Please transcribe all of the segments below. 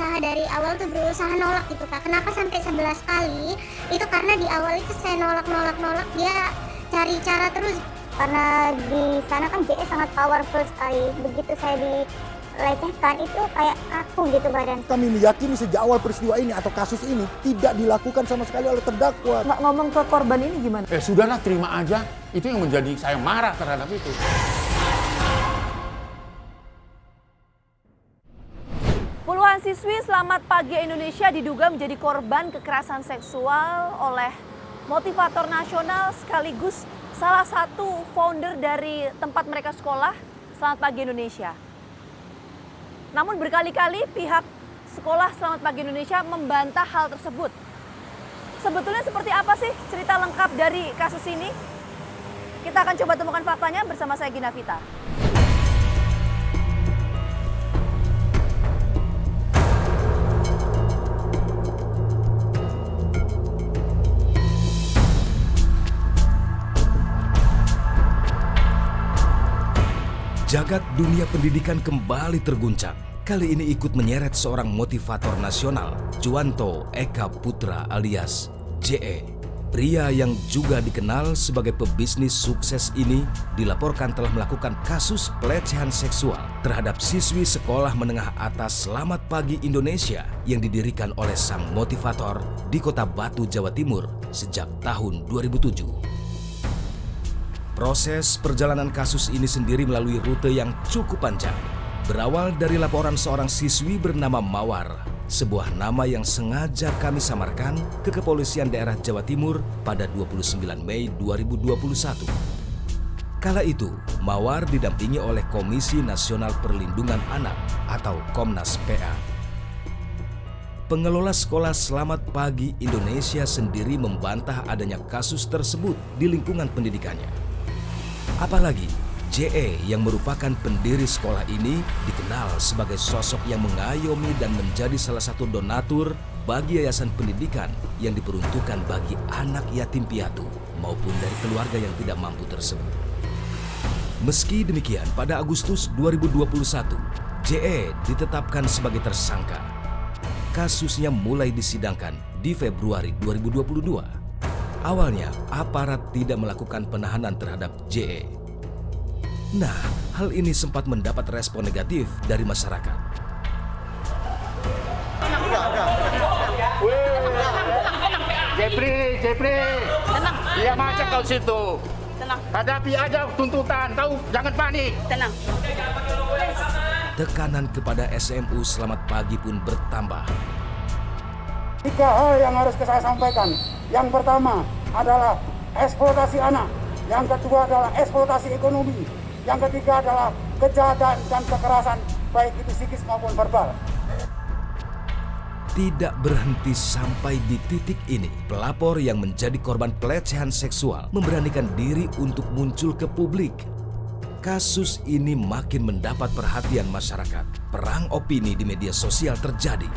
berusaha dari awal tuh berusaha nolak gitu Kak. Kenapa sampai 11 kali? Itu karena di awal itu saya nolak, dia cari cara terus. Karena di sana kan JE sangat powerful sekali. Begitu saya dilecehkan itu kayak kaku gitu badan. Kami meyakini sejak awal peristiwa ini atau kasus ini tidak dilakukan sama sekali oleh terdakwa. Nggak ngomong ke korban ini gimana? Sudahlah, terima aja. Itu yang menjadi saya marah terhadap itu. Puluhan siswi Selamat Pagi Indonesia diduga menjadi korban kekerasan seksual oleh motivator nasional sekaligus salah satu founder dari tempat mereka sekolah, Selamat Pagi Indonesia. Namun berkali-kali pihak sekolah Selamat Pagi Indonesia membantah hal tersebut. Sebetulnya seperti apa sih cerita lengkap dari kasus ini? Kita akan coba temukan faktanya bersama saya Gina Vita. Jagat dunia pendidikan kembali terguncang. Kali ini ikut menyeret seorang motivator nasional, Juwanto Eka Putra alias JE. Pria yang juga dikenal sebagai pebisnis sukses ini dilaporkan telah melakukan kasus pelecehan seksual terhadap siswi sekolah menengah atas Selamat Pagi Indonesia yang didirikan oleh sang motivator di Kota Batu, Jawa Timur sejak tahun 2007. Proses perjalanan kasus ini sendiri melalui rute yang cukup panjang. Berawal dari laporan seorang siswi bernama Mawar, sebuah nama yang sengaja kami samarkan ke Kepolisian Daerah Jawa Timur pada 29 Mei 2021. Kala itu, Mawar didampingi oleh Komisi Nasional Perlindungan Anak atau Komnas PA. Pengelola sekolah Selamat Pagi Indonesia sendiri membantah adanya kasus tersebut di lingkungan pendidikannya. Apalagi JE yang merupakan pendiri sekolah ini dikenal sebagai sosok yang mengayomi dan menjadi salah satu donatur bagi yayasan pendidikan yang diperuntukkan bagi anak yatim piatu maupun dari keluarga yang tidak mampu tersebut. Meski demikian, pada Agustus 2021, JE ditetapkan sebagai tersangka. Kasusnya mulai disidangkan di Februari 2022. Awalnya, aparat tidak melakukan penahanan terhadap JE. Nah, hal ini sempat mendapat respon negatif dari masyarakat. Jepri, Tenang. diam aja kau situ. Tenang. Hadapi aja tuntutan, kau jangan panik. Tenang. Tekanan kepada SMU Selamat Pagi pun bertambah. 3 hal yang harus saya sampaikan. Yang pertama adalah eksploitasi anak. Yang kedua adalah eksploitasi ekonomi. Yang ketiga adalah kejahatan dan kekerasan, baik itu psikis maupun verbal. Tidak berhenti sampai di titik ini, pelapor yang menjadi korban pelecehan seksual memberanikan diri untuk muncul ke publik. Kasus ini makin mendapat perhatian masyarakat. Perang opini di media sosial terjadi.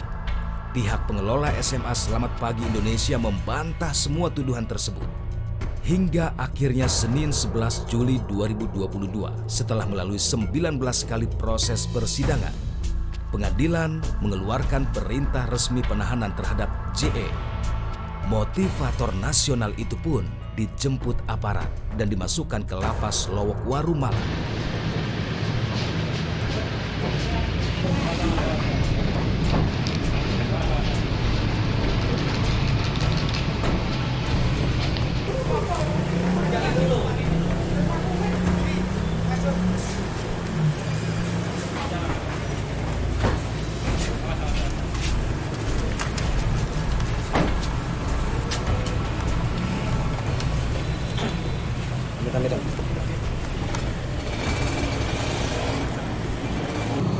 Pihak pengelola SMA Selamat Pagi Indonesia membantah semua tuduhan tersebut. Hingga akhirnya Senin 11 Juli 2022, setelah melalui 19 kali proses persidangan, pengadilan mengeluarkan perintah resmi penahanan terhadap JE. Motivator nasional itu pun dijemput aparat dan dimasukkan ke lapas Lowokwaru Malang.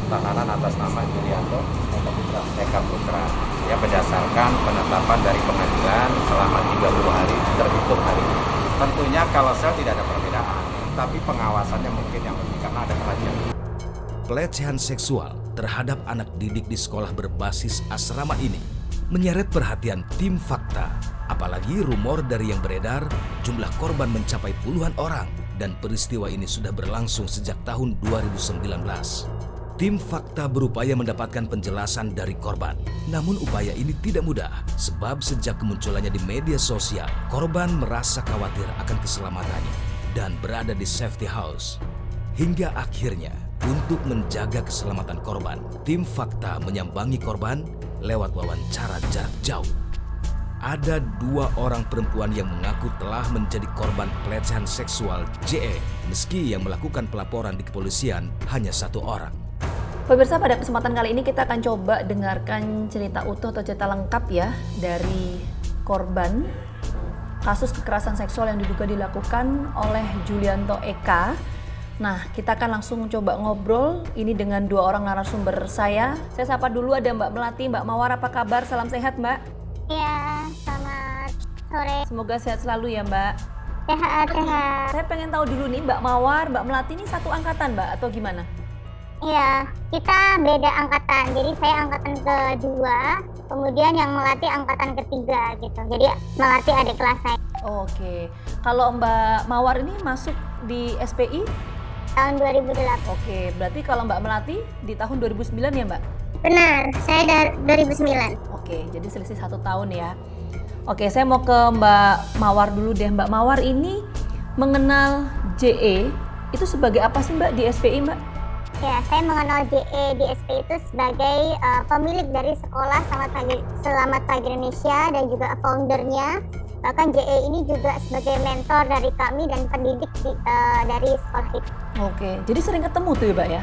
Tahanan atas nama Juwanto Eka Putra ya, berdasarkan penetapan dari pengadilan selama 30 hari terhitung hari ini. Tentunya kalau sel tidak ada perbedaan, tapi pengawasannya mungkin yang lebih karena ada kerajaan. Pelecehan seksual terhadap anak didik di sekolah berbasis asrama ini menyeret perhatian tim Fakta. Apalagi rumor dari yang beredar, jumlah korban mencapai puluhan orang dan peristiwa ini sudah berlangsung sejak tahun 2019. Tim Fakta berupaya mendapatkan penjelasan dari korban. Namun upaya ini tidak mudah, sebab sejak kemunculannya di media sosial, korban merasa khawatir akan keselamatannya dan berada di safety house. Hingga akhirnya, untuk menjaga keselamatan korban, tim Fakta menyambangi korban lewat wawancara jarak jauh. Ada 2 orang perempuan yang mengaku telah menjadi korban pelecehan seksual JE, meski yang melakukan pelaporan di kepolisian hanya 1 orang. Pemirsa, pada kesempatan kali ini kita akan coba dengarkan cerita utuh atau cerita lengkap ya dari korban kasus kekerasan seksual yang diduga dilakukan oleh Julianto Eka. Nah, kita akan langsung coba ngobrol ini dengan 2 orang narasumber saya. Saya sapa dulu, ada Mbak Melati. Mbak Mawar, apa kabar? Salam sehat, Mbak. Ya, selamat sore. Semoga sehat selalu ya, Mbak. Sehat. Saya pengen tahu dulu nih, Mbak Mawar, Mbak Melati ini satu angkatan, Mbak, atau gimana? Iya, kita beda angkatan. Jadi saya angkatan kedua, kemudian yang Melati angkatan ketiga gitu. Jadi Melati adik kelas saya. Oke. Kalau Mbak Mawar ini masuk di SPI? Tahun 2008. Oke, berarti kalau Mbak Melati di tahun 2009 ya, Mbak? Benar, saya dari 2009. Oke, jadi selisih 1 tahun ya. Oke, saya mau ke Mbak Mawar dulu deh. Mbak Mawar ini mengenal JE itu sebagai apa sih, Mbak, di SPI, Mbak? Ya, saya mengenal JE di SPI itu sebagai pemilik dari sekolah Selamat Pagi Indonesia dan juga foundernya. Bahkan JE ini juga sebagai mentor dari kami dan pendidik dari sekolah itu. Oke, jadi sering ketemu tuh ya, Mbak ya?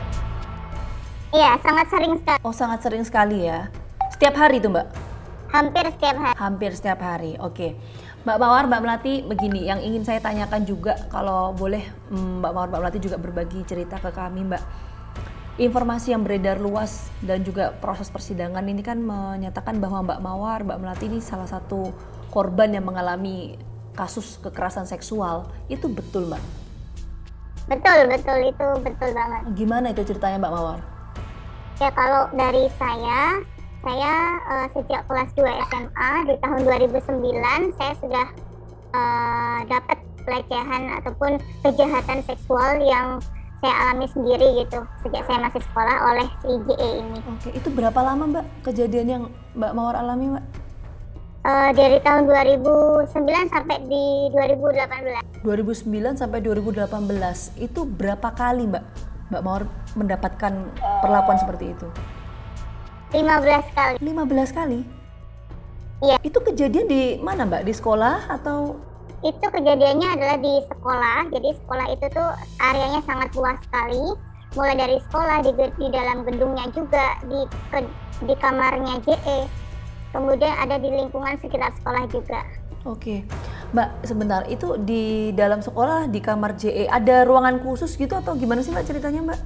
Iya, sangat sering sekali. Oh, sangat sering sekali ya. Setiap hari tuh, Mbak? Hampir setiap hari. Hampir setiap hari, oke. Mbak Mawar, Mbak Melati, begini, yang ingin saya tanyakan juga, kalau boleh Mbak Mawar, Mbak Melati juga berbagi cerita ke kami, Mbak. Informasi yang beredar luas dan juga proses persidangan ini kan menyatakan bahwa Mbak Mawar, Mbak Melati ini salah satu korban yang mengalami kasus kekerasan seksual. Itu betul, Mbak? Betul, itu betul banget. Gimana itu ceritanya, Mbak Mawar? Ya, kalau dari saya sejak kelas 2 SMA di tahun 2009 saya sudah dapat pelecehan ataupun kejahatan seksual yang saya alami sendiri gitu sejak saya masih sekolah oleh si JE ini. Oke, itu berapa lama, Mbak, kejadian yang Mbak Mawar alami, Mbak? Dari tahun 2009 sampai di 2018. 2009 sampai 2018, itu berapa kali, Mbak Mawar mendapatkan perlakuan seperti itu? 15 kali. 15 kali? Iya. Itu kejadian di mana, Mbak? Di sekolah atau? Itu kejadiannya adalah di sekolah. Jadi sekolah itu tuh areanya sangat luas sekali. Mulai dari sekolah, di dalam gedungnya juga, di kamarnya JE. Kemudian ada di lingkungan sekitar sekolah juga. Oke, Mbak, sebentar, itu di dalam sekolah, di kamar JE, ada ruangan khusus gitu atau gimana sih, Mbak, ceritanya, Mbak?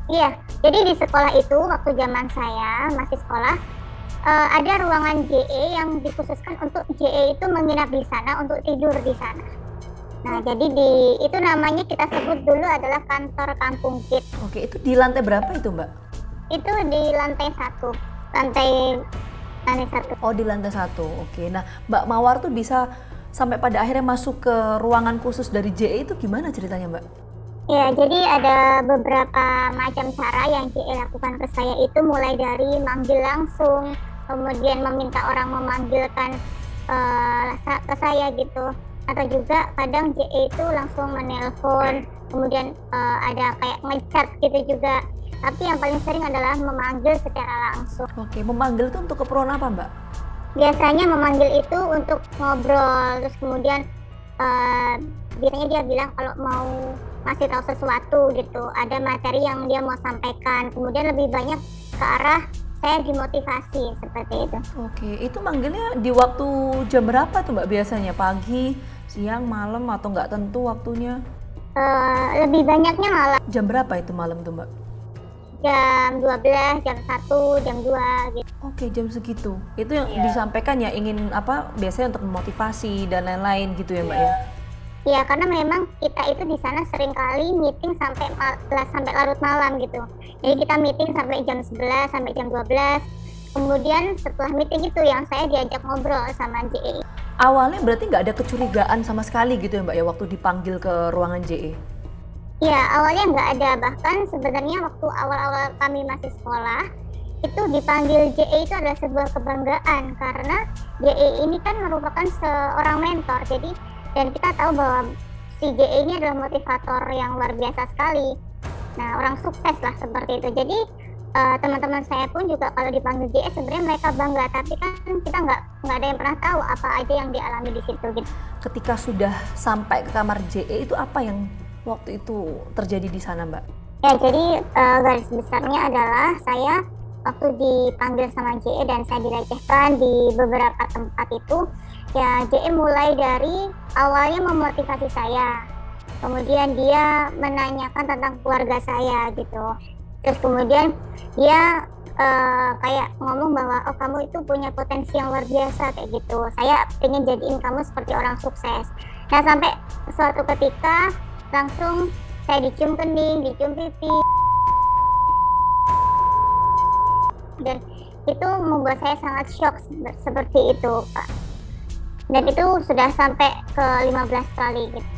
Iya, jadi di sekolah itu, waktu zaman saya masih sekolah, ada ruangan JE yang dikhususkan untuk JE itu menginap di sana, untuk tidur di sana. Nah, jadi itu namanya kita sebut dulu adalah kantor Kampung Kid. Oke, itu di lantai berapa itu, Mbak? Itu di lantai 1, lantai 1. Oh, di lantai 1, oke. Nah, Mbak Mawar tuh bisa sampai pada akhirnya masuk ke ruangan khusus dari JE itu gimana ceritanya, Mbak? Ya, jadi ada beberapa macam cara yang JE lakukan ke saya itu, mulai dari manggil langsung, kemudian meminta orang memanggilkan ke saya gitu, atau juga kadang JE itu langsung menelpon, kemudian ada kayak ngechat gitu juga. Tapi yang paling sering adalah memanggil secara langsung. Oke, memanggil itu untuk keperluan apa, Mbak? Biasanya memanggil itu untuk ngobrol, terus kemudian biasanya dia bilang kalau mau ngasih tahu sesuatu gitu, ada materi yang dia mau sampaikan, kemudian lebih banyak ke arah saya dimotivasi seperti itu. Oke, itu manggilnya di waktu jam berapa tuh, Mbak, biasanya? Pagi, siang, malam, atau nggak tentu waktunya? Lebih banyaknya malam. Jam berapa itu malam tuh, Mbak? Jam 12, jam 1, jam 2 gitu. Oke, jam segitu. Itu yang disampaikan ya, ingin apa, biasanya untuk memotivasi dan lain-lain gitu ya, Mbak ya? Iya, karena memang kita itu di sana sering kali meeting sampai larut malam gitu. Jadi kita meeting sampai jam 11, sampai jam 12. Kemudian setelah meeting itu yang saya diajak ngobrol sama JE. Awalnya berarti nggak ada kecurigaan sama sekali gitu ya, Mbak ya, waktu dipanggil ke ruangan JE? Ya, awalnya nggak ada. Bahkan sebenarnya waktu awal-awal kami masih sekolah, itu dipanggil JE itu adalah sebuah kebanggaan karena JE ini kan merupakan seorang mentor. Jadi, dan kita tahu bahwa si JE ini adalah motivator yang luar biasa sekali. Nah, orang sukses lah seperti itu. Jadi, teman-teman saya pun juga kalau dipanggil JE sebenarnya mereka bangga, tapi kan kita nggak ada yang pernah tahu apa aja yang dialami di situ gitu. Ketika sudah sampai ke kamar JE itu apa yang waktu itu terjadi di sana, Mbak? Ya, jadi garis besarnya adalah saya waktu dipanggil sama JE dan saya dilecehkan di beberapa tempat itu, ya JE mulai dari awalnya memotivasi saya, kemudian dia menanyakan tentang keluarga saya gitu, terus kemudian dia kayak ngomong bahwa oh kamu itu punya potensi yang luar biasa kayak gitu, saya pengen jadiin kamu seperti orang sukses. Nah sampai suatu ketika langsung saya dicium kening, dicium pipi, dan itu membuat saya sangat shock seperti itu, Pak. Dan itu sudah sampai ke 15 kali gitu.